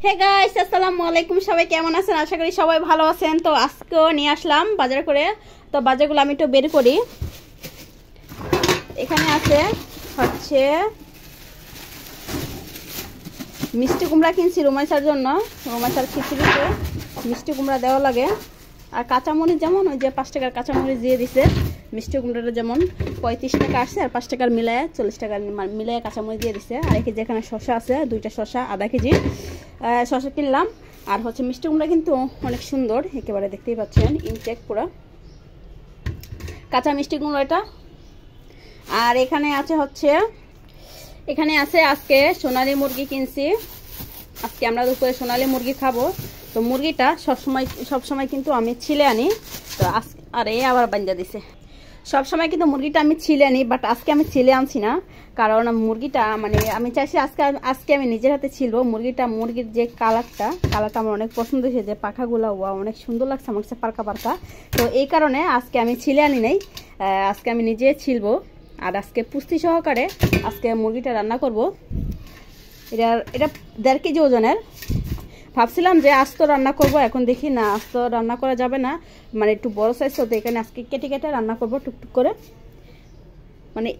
Hey guys, আসসালামু আলাইকুম। সবাই কেমন আছেন? আশা করি সবাই ভালো আছেন। তো আজকেও নিয়ে আসলাম বাজার করে। তো বাজারগুলো আমি একটু বের করি। এখানে আছে হচ্ছে মিষ্টি কুমড়া কিনছি রুমাইসার জন্য। রুমাইসার খিচুড়িতে মিষ্টি কুমড়া দেওয়া লাগে। আর কাঁচামরিচ যেমন ওই যে 5 টাকার কাঁচামরিচ দিয়ে দিছে। মিষ্টি কুমড়াটা যেমন 35 টাকা আসছে আর 5 টাকার মিলায় 40 টাকার মিলায় কাঁচামরিচ দিয়ে দিছে। আর এই কেজি এখানে শসা আছে, 2টা শসা, আধা কেজি শসা কিনলাম। আর হচ্ছে মিষ্টি কুমড়া কিন্তু অনেক সুন্দর, একেবারে দেখতেই পাচ্ছেন ইনটেক পুরো কাঁচা মিষ্টি কুমড়া এটা। আর এখানে আছে আজকে সোনালী মুরগি কিনছি। আজকে আমরা দুপুরে সোনালী মুরগি খাবো। তো মুরগিটা সবসময় কিন্তু আমি ছিলে আনি। তো আরে আবার বাঞ্জা দিছে। সবসময় কিন্তু মুরগিটা আমি ছিলে আনি, বাট আজকে আমি ছিলে আনছি না, কারণ মুরগিটা মানে আমি চাইছি আজকে আমি নিজের হাতে ছিলবো মুরগির যে কালারটা আমার অনেক পছন্দ হয়েছে। যে পাখাগুলো অনেক সুন্দর লাগছে আমার কাছে, পারকা পারকা। তো এই কারণে আজকে আমি ছিলে আনি নাই, আজকে আমি নিজে ছিলবো। আর আজকে পুষ্টি সহকারে আজকে মুরগিটা রান্না করব। এটা 1.5 কেজি ওজনের। ভাবছিলাম যে আস্ত রান্না করব, এখন দেখি না আস্ত রান্না করা যাবে না, মানে একটু বড় সাইজ হতো। এখানে আজকে কেটে কেটে রান্না করব টুকটুক করে। মানে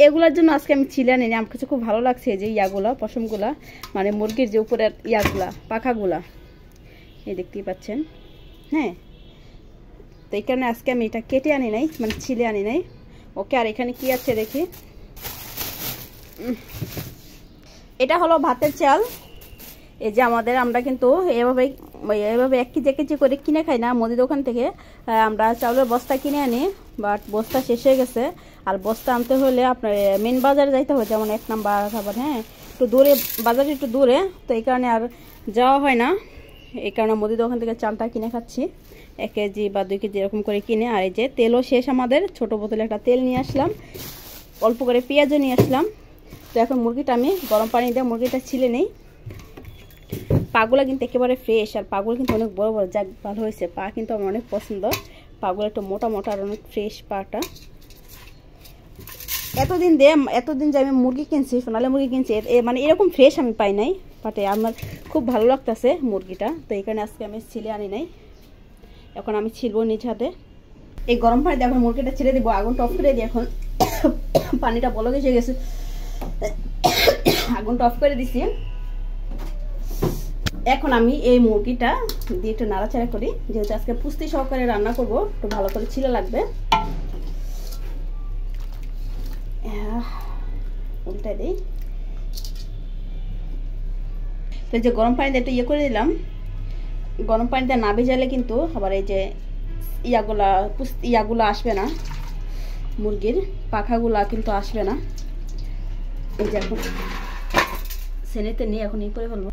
এগুলার জন্য আজকে আমি ছিলে আনি। আমার কাছে খুব ভালো লাগছে যে ইয়াগুলা পশমগুলা, মানে মুরগির যে উপরের ইয়াগুলা পাখাগুলা, এই দেখতেই পাচ্ছেন। হ্যাঁ, তো এই কারণে আজকে আমি এটা কেটে আনি নাই, মানে ছিলে আনি নাই। ওকে, আর এখানে কি আছে দেখি। এটা হলো ভাতের চাল। এই যে আমরা কিন্তু এভাবে 1 কেজি করে কিনে খাই না মুদি দোকান থেকে। আমরা চাউলের বস্তা কিনে আনি, বাট বস্তা শেষ হয়ে গেছে। আর বস্তা আনতে হলে আপনার মেন বাজারে যাইতে হয়, যেমন 1 নাম্বার খাবার। হ্যাঁ, একটু দূরে, বাজারটা একটু দূরে, তো এই কারণে আর যাওয়া হয় না। এই কারণে মুদি দোকান থেকে চালটা কিনে খাচ্ছি, 1 কেজি বা 2 কেজি এরকম করে কিনে। আর এই যে তেলও শেষ আমাদের, ছোট বোতলে একটা তেল নিয়ে আসলাম, অল্প করে পেঁয়াজও নিয়ে আসলাম। তো এখন মুরগিটা আমি গরম পানি দিয়ে মুরগিটা ছিলে নেই। পাগুলা কিন্তু একেবারে ফ্রেশ, আর পাগুলো কিন্তু অনেক বড় বড়, যাক ভালো হয়েছে। পা কিন্তু আমার অনেক পছন্দ, পাগুলো একটু মোটা মোটা আর অনেক ফ্রেশ পাটা। এতদিন যে আমি মুরগি কিনছি, সোনালী মুরগি কিনছি, মানে এরকম ফ্রেশ আমি পাই নাই, বাট আমার খুব ভালো লাগতেছে মুরগিটা। তো এই কারণে আজকে আমি ছিলে আনি নাই। এখন আমি ছিলবো নিজ হাতে। এই গরম পানিতে এখন মুরগিটা ছেড়ে দিব, আগুনটা অফ করে দিই। এখন পানিটা বলক এসে গেছে, আগুনটা অফ করে দিছি। এখন আমি এই মুরগিটা দিয়ে একটু নাড়াচাড়া করি, যেহেতু আজকে পুষ্টি সহকারে রান্না করব, একটু ভালো করে ছিলে লাগবে। উল্টাই দিই। তো যে গরম পানিতে একটু করে দিলাম। গরম পানিতে না ভেজালে কিন্তু আবার এই যে ইয়াগুলা আসবে না, মুরগির পাখাগুলা কিন্তু আসবে না। এই যে এখন সেনেতে নিয়ে এখন করে ফেলবো।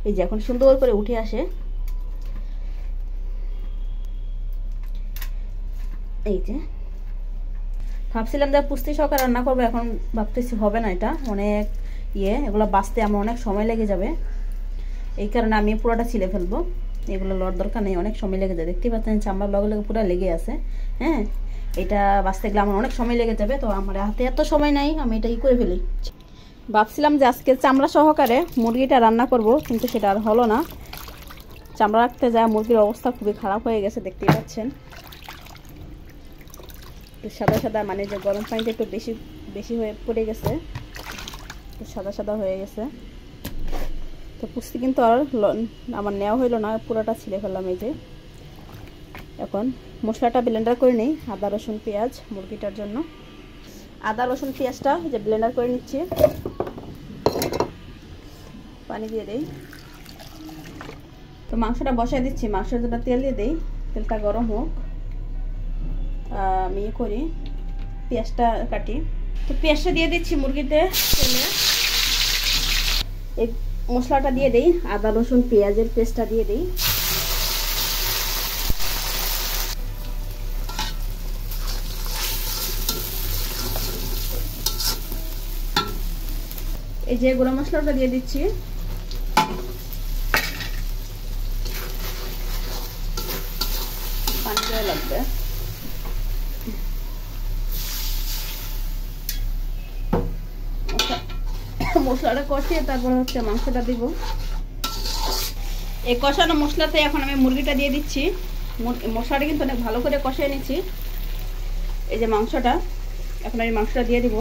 এই যে এখন সুন্দর করে উঠে আসে। এই যে ভাবছিলাম যে পুষ্টি সহকারে রান্না করবো, এখন ভাবতেছি হবে না, এটা অনেক এগুলো বাঁচতে আমার অনেক সময় লেগে যাবে। এই কারণে আমি পুরোটা ছিলে ফেলবো। এগুলো লড় দরকার নেই, অনেক সময় লেগে যায়। দেখতেই পাচ্ছেন চামড়ার লগে পুরো লেগে আছে। হ্যাঁ, এটা বাঁচতে গেলে আমার অনেক সময় লেগে যাবে। তো আমার হাতে এত সময় নাই, আমি এটা করে ফেলি। ভাবছিলাম যে আজকে চামড়া সহকারে মুরগিটা রান্না করব, কিন্তু সেটা আর হলো না। চামড়া রাখতে যায় মুরগির অবস্থা খুবই খারাপ হয়ে গেছে, দেখতেই পাচ্ছেন। সাদা সাদা, মানে যে গরম পানিতে একটু বেশি হয়ে পড়ে গেছে, সাদা সাদা হয়ে গেছে। তো পুষ্টি কিন্তু আর আমার নেওয়া হইলো না, পুরোটা ছিলে ফেললাম। এই যে এখন মশলাটা ব্লেন্ডার করে নিই, আদা রসুন পেঁয়াজ মুরগিটার জন্য। আদা রসুন পেঁয়াজটা যে ব্লেন্ডার করে নিচ্ছি। পানি দিয়ে দিই। তো মাংসটা বসাই দিচ্ছি, মাংসের জন্য তেল দিয়ে দিই। তেলটা গরম হোক, আমি করি পেঁয়াজটা কাটি। তো পেঁয়াজটা দিয়ে দিচ্ছি মুরগিতে তেলে। এই মশলাটা দিয়ে দিই, আদা রসুন পেঁয়াজের পেস্টটা দিয়ে দিই। এই যে গুঁড়া মশলাটা দিয়ে দিচ্ছি। পানি দেওয়া লাগবে। মশলাটা কষিয়ে তারপর হচ্ছে মাংসটা দিব। এই কষানো মশলাতে এখন আমি মুরগিটা দিয়ে দিচ্ছি। মশলাটা কিন্তু অনেক ভালো করে কষিয়ে নিচ্ছি। এই যে মাংসটা, এখন আমি মাংসটা দিয়ে দিব।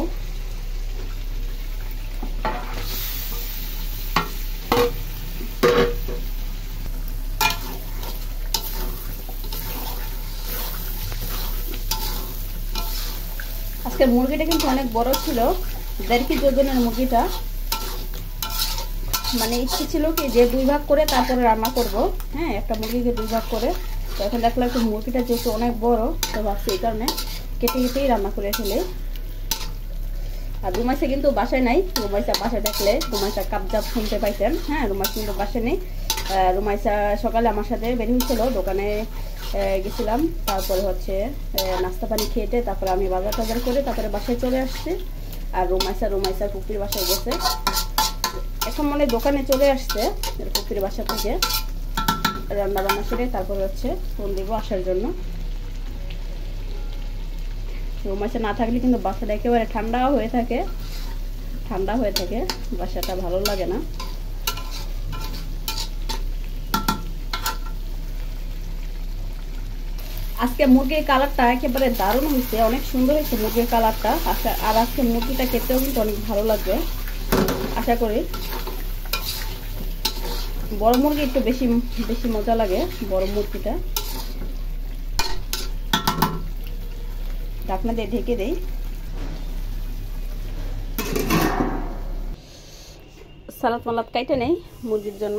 আজকে মুরগিটা কিন্তু অনেক বড় ছিল, 1.5 কেজি ওজনের মুরগিটা। মানে ইচ্ছে ছিল কি যে 2 ভাগ করে তারপরে রান্না করব। হ্যাঁ, একটা মুরগিকে 2 ভাগ করে। তো এখন দেখলাম একটু মুরগিটা যেহেতু অনেক বড়, তো ভাবছি এই কারণে কেটে কেটেই রান্না করে ফেলে। আর রুমাইসা কিন্তু বাসায় নাই। রুমাইসা বাসায় দেখলে রুমাইসা কাপজাপ শুনতে পাইতেন। হ্যাঁ, রুমাইসা কিন্তু বাসায় নেই। রুমাইসা সকালে আমার সাথে বের হয়েছিল, দোকানে গেছিলাম। তারপরে হচ্ছে নাস্তা পানি খেয়েতে তারপরে আমি বাজার টাজার করে তারপরে বাসায় চলে আসছি। আর রুমাইসা পুপির বাসায় গেছে। এখন মানে দোকানে চলে আসছে পুপির বাসা থেকে রান্না বান্না করে। তারপরে হচ্ছে ফোন দিব আসার জন্য। রুমাইসা না থাকলে কিন্তু বাসাটা একেবারে ঠান্ডা হয়ে থাকে, বাসাটা ভালো লাগে না। আজকে মুরগির কালারটা একেবারে দারুণ হয়েছে, অনেক সুন্দর হয়েছে মুরগির কালারটা। আর আজকে মুরগিটা খেতেও কিন্তু অনেক ভালো লাগবে আশা করি। বড় মুরগি একটু বেশি মজা লাগে, বড় মুরগিটা। ঢাকনা দিয়ে ঢেকে দেই। সালাদ মালাদ কাইটে নেই মুরগির জন্য।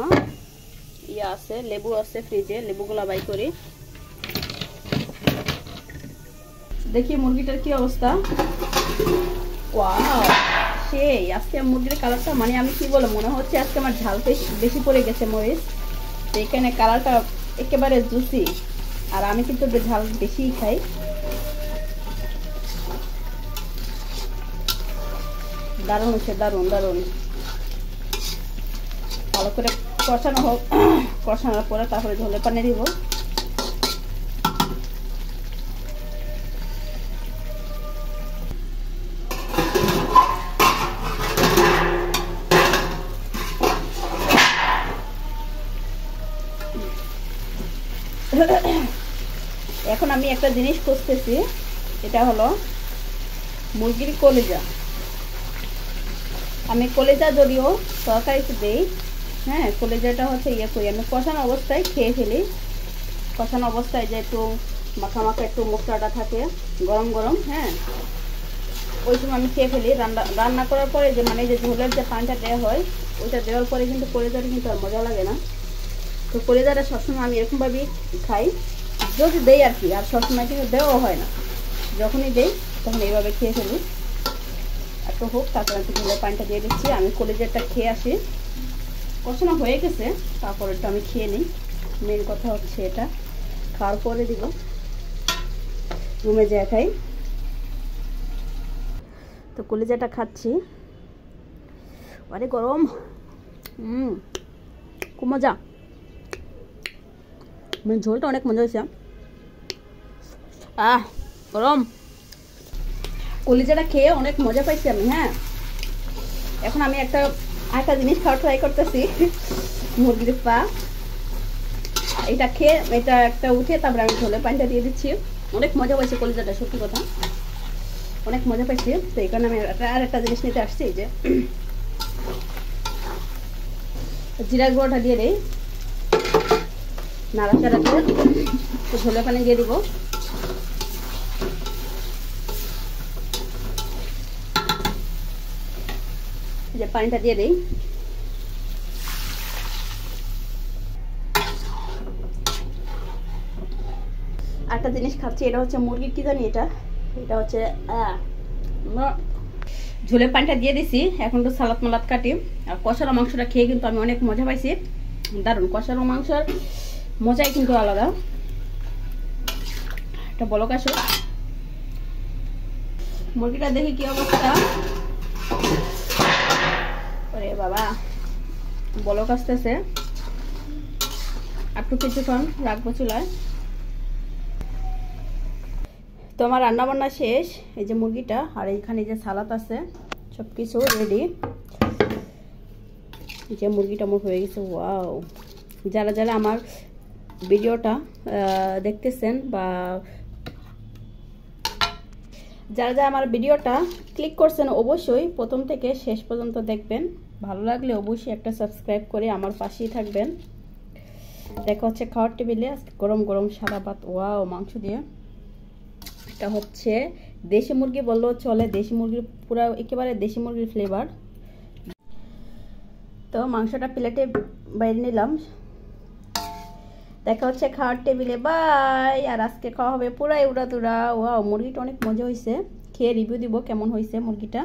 ইয়া আছে, লেবু আছে ফ্রিজে, লেবুগুলা বাই করি। দেখি মুরগিটার কি অবস্থা। ওয়াও, সেই আজকে মুরগির কালারটা মানে আমি কি বলবো, মনে হচ্ছে আজকে আমার ঝাল বেশি পড়ে গেছে মরিচ। তো এখানে কালারটা একেবারে জুসি। আর আমি কিন্তু ঝাল বেশিই খাই। দারুণ হচ্ছে, দারুণ। ভালো করে কষানো হোক, কষানোর পরে তারপরে ঝোলে পানি দিব। এখন আমি একটা জিনিস খুঁজতেছি, এটা হলো মুরগির কলিজা। আমি কলিজা যদিও তরকারিতে দেই, হ্যাঁ, কলিজাটা হচ্ছে ইয়ে করি আমি কষানো অবস্থায় খেয়ে ফেলি। কষানো অবস্থায় যে একটু মাখা একটু মশলাটা থাকে গরম, হ্যাঁ, ওই সময় আমি খেয়ে ফেলি। রান্না করার পরে যে মানে যে ঝোলের যে পানিটা দেওয়া হয়, ওইটা দেওয়ার পরে কিন্তু কলিজাটা কিন্তু আর মজা লাগে না। তো কলিজাটা সবসময় আমি এরকমভাবেই খাই, যদি দেই আর কি। আর সবসময় কিন্তু দেওয়াও হয় না, যখনই দেই তখন এইভাবে খেয়ে ফেলি। একটু হোক, তারপরে একটু ঝোলের পানিটা দিয়ে দিচ্ছি। আমি কলিজাটা খেয়ে আসি। কষানো হয়ে গেছে, তারপর একটু আমি খেয়ে নিই। মেন কথা হচ্ছে এটা, খাওয়ার পরে দিব, রুমে যেয়ে খাই। তো কলিজাটা খাচ্ছি, আরে গরম, খুব মজা। মানে ঝোলটা অনেক মজা হয়েছে। গরম কলিজাটা খেয়ে অনেক মজা পাইছি আমি। হ্যাঁ, এখন আমি একটা জিনিস খাওয়া ট্রাই করতেছি, মুরগির পা। এটা খেয়ে এটা একটা উঠে তারপরে আমি ঝোলে পানিটা দিয়ে দিচ্ছি। অনেক মজা পাইছে কলিজাটা, সত্যি কথা অনেক মজা পাইছি। তো এই কারণে আমি আর একটা জিনিস নিতে আসছি, যে জিরার গুঁড়োটা দিয়ে দেই, নাড়াচাড়া দিয়ে ঝোলে পানি দিয়ে দিব। যে পানিটা দিয়ে দেই। একটা জিনিস খাচ্ছি, এটা হচ্ছে মুরগির কি জানি, এটা হচ্ছে ঝোলের পানিটা দিয়ে দিছি। এখন তো সালাদ মালাদ কাটি। আর কষানো মাংসটা খেয়ে কিন্তু আমি অনেক মজা পাইছি, দারুণ। কষানো মাংসের মজাই কিন্তু আলাদা। একটা বলক আসুক, মুরগিটা দেখি কি অবস্থা। ওরে বাবা, বলক আসতেছে। একটু কিছুক্ষণ রাখবো চুলায়। তো আমার রান্না বান্না শেষ। এই যে মুরগিটা, আর এইখানে যে সালাদ আছে, সবকিছু রেডি। এই যে মুরগিটা আমার হয়ে গেছে। ওয়াও, যারা যারা আমার ভিডিওটা দেখতেছেন বা যারা যারা আমার ভিডিওটা ক্লিক করছেন অবশ্যই প্রথম থেকে শেষ পর্যন্ত দেখবেন। ভালো লাগলে অবশ্যই একটা সাবস্ক্রাইব করে আমার পাশেই থাকবেন। দেখা হচ্ছে খাওয়ার টেবিলে আজকে গরম গরম সাদা ভাত, ওয়াও, মাংস দিয়ে। এটা হচ্ছে দেশি মুরগি বললেও চলে, দেশি মুরগির পুরো একেবারে দেশি মুরগির ফ্লেভার। তো মাংসটা প্লেটে বাইরে নিলাম। দেখা হচ্ছে খাওয়ার টেবিলে, বাই। আর আজকে খাওয়া হবে পুরাই উড়াদুরা। ওয়াও, মুরগিটা অনেক মজা হয়েছে, খেয়ে রিভিউ দিব কেমন হয়েছে মুরগিটা।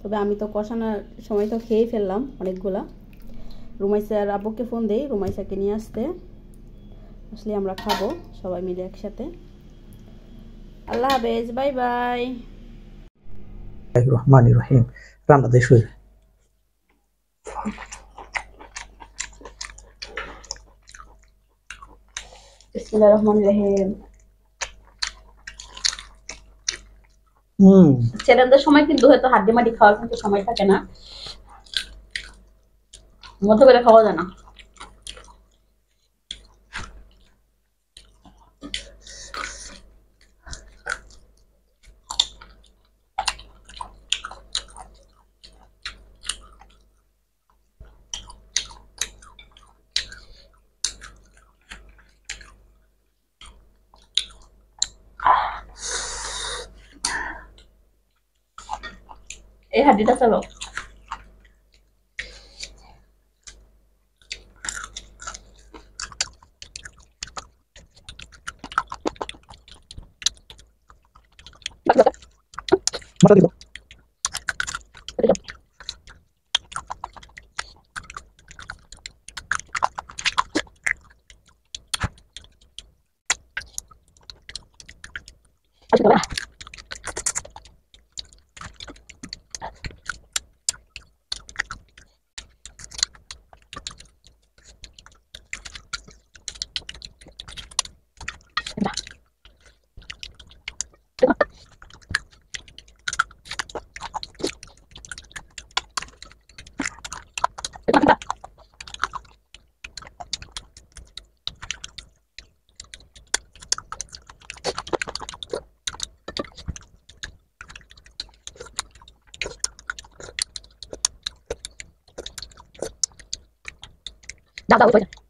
তবে আমি তো কষানোর সময় তো খেয়েই ফেললাম অনেকগুলা। রুমাইসার আব্বুকে ফোন দেই রুমাইসাকে নিয়ে আসতে, আসলে আমরা খাবো সবাই মিলে একসাথে। আল্লাহ হাফেজ, বাই বাই। রহমানির রহিম, রান্না দিয়ে শুরু। বিসমিল্লাহির রহমানির রহিম। ছেলেদের সময় কিন্তু হয়তো হাড্ডি মাড্ডি খাওয়ার কিন্তু সময় থাকে না, মতো করে খাওয়া যায় না। এই হাড্ডিটা চলো। মাথা দিব। দাও দাও।